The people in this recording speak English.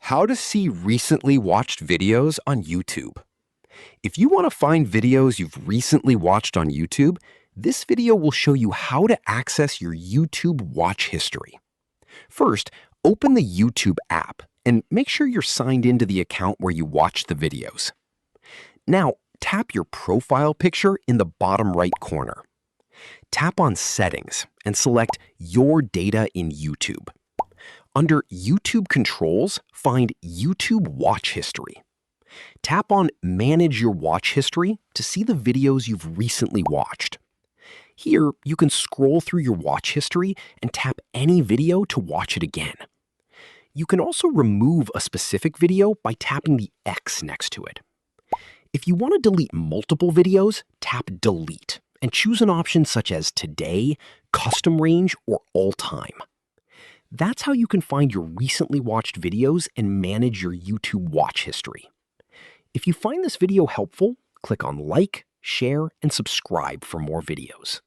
How to see recently watched videos on YouTube. If you want to find videos you've recently watched on YouTube, this video will show you how to access your YouTube watch history. First, open the YouTube app and make sure you're signed into the account where you watch the videos. Now, tap your profile picture in the bottom right corner. Tap on Settings and select Your Data in YouTube. Under YouTube Controls, find YouTube Watch History. Tap on Manage Your Watch History to see the videos you've recently watched. Here, you can scroll through your watch history and tap any video to watch it again. You can also remove a specific video by tapping the X next to it. If you want to delete multiple videos, tap Delete and choose an option such as Today, Custom Range, or All Time. That's how you can find your recently watched videos and manage your YouTube watch history. If you find this video helpful, click on like, share, and subscribe for more videos.